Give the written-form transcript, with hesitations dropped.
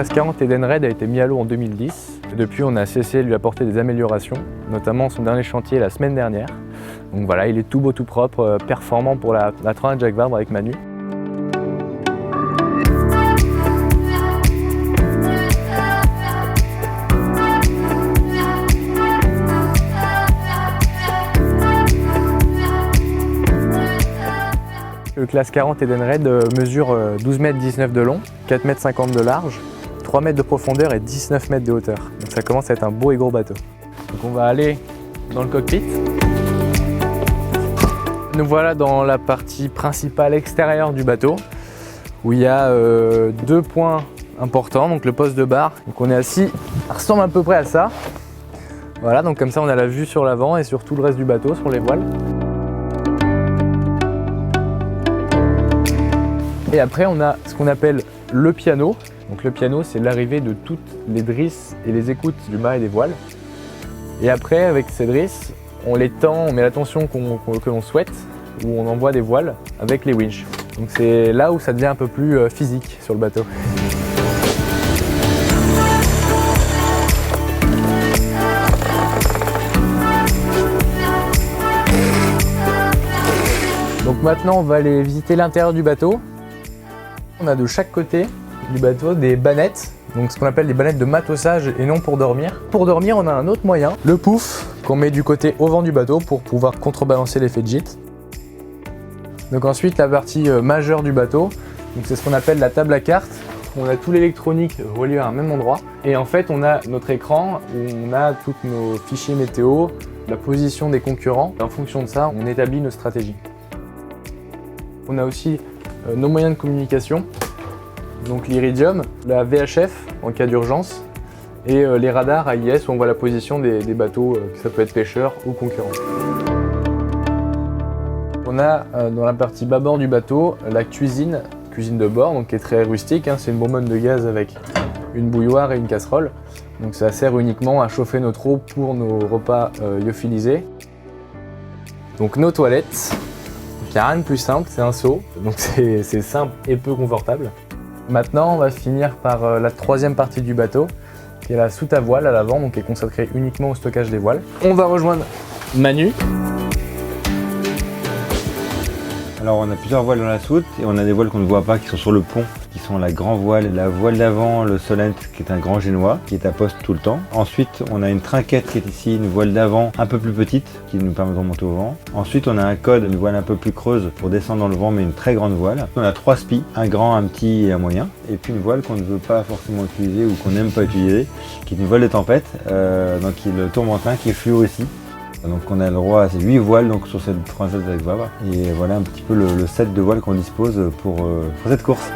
classe 40 Edenred a été mis à l'eau en 2010. Depuis, on a cessé de lui apporter des améliorations, notamment son dernier chantier la semaine dernière. Donc voilà, il est tout beau, tout propre, performant pour la Transat Jacques Vabre avec Manu. Le classe 40 Edenred mesure 12,19 m de long, 4,50 m de large, 3 m de profondeur et 19 m de hauteur. Donc ça commence à être un beau et gros bateau. Donc on va aller dans le cockpit. Nous voilà dans la partie principale extérieure du bateau où il y a deux points importants, donc le poste de bar. Donc on est assis, ça ressemble à peu près à ça. Voilà, donc comme ça on a la vue sur l'avant et sur tout le reste du bateau, sur les voiles. Et après, on a ce qu'on appelle le piano. Donc le piano, c'est l'arrivée de toutes les drisses et les écoutes du mât et des voiles. Et après, avec ces drisses, on les tend, on met la tension que l'on souhaite, où on envoie des voiles avec les winches. Donc c'est là où ça devient un peu plus physique sur le bateau. Donc maintenant, on va aller visiter l'intérieur du bateau. On a de chaque côté du bateau des bannettes, donc ce qu'on appelle des bannettes de matossage et non pour dormir. Pour dormir, on a un autre moyen, le pouf, qu'on met du côté au vent du bateau pour pouvoir contrebalancer l'effet de gîte. Donc ensuite, la partie majeure du bateau, c'est ce qu'on appelle la table à cartes. On a tout l'électronique relié à un même endroit. Et en fait, on a notre écran où on a tous nos fichiers météo, la position des concurrents. Et en fonction de ça, on établit nos stratégies. On a aussi nos moyens de communication, donc l'Iridium, la VHF en cas d'urgence et les radars AIS où on voit la position des bateaux, ça peut être pêcheurs ou concurrents. On a dans la partie bâbord du bateau la cuisine de bord, donc qui est très rustique, hein, c'est une bonbonne de gaz avec une bouilloire et une casserole. Donc ça sert uniquement à chauffer notre eau pour nos repas lyophilisés. Donc nos toilettes. Il n'y a rien de plus simple, c'est un seau, donc c'est simple et peu confortable. Maintenant, on va finir par la troisième partie du bateau, qui est la soute à voile à l'avant, donc qui est consacrée uniquement au stockage des voiles. On va rejoindre Manu. Alors on a plusieurs voiles dans la soute et on a des voiles qu'on ne voit pas qui sont sur le pont, qui sont la grand voile, la voile d'avant, le Solent qui est un grand génois qui est à poste tout le temps. Ensuite on a une trinquette qui est ici, une voile d'avant un peu plus petite qui nous permet de remonter au vent. Ensuite on a un code, une voile un peu plus creuse pour descendre dans le vent mais une très grande voile. On a 3 spies, un grand, un petit et un moyen. Et puis une voile qu'on ne veut pas forcément utiliser ou qu'on n'aime pas utiliser, qui est une voile de tempête, donc qui est le tourmentin qui est fluo aussi. Donc on a le droit à ces 8 voiles donc, sur cette Transat Jacques Vabre. Et voilà un petit peu le set de voiles qu'on dispose pour cette course.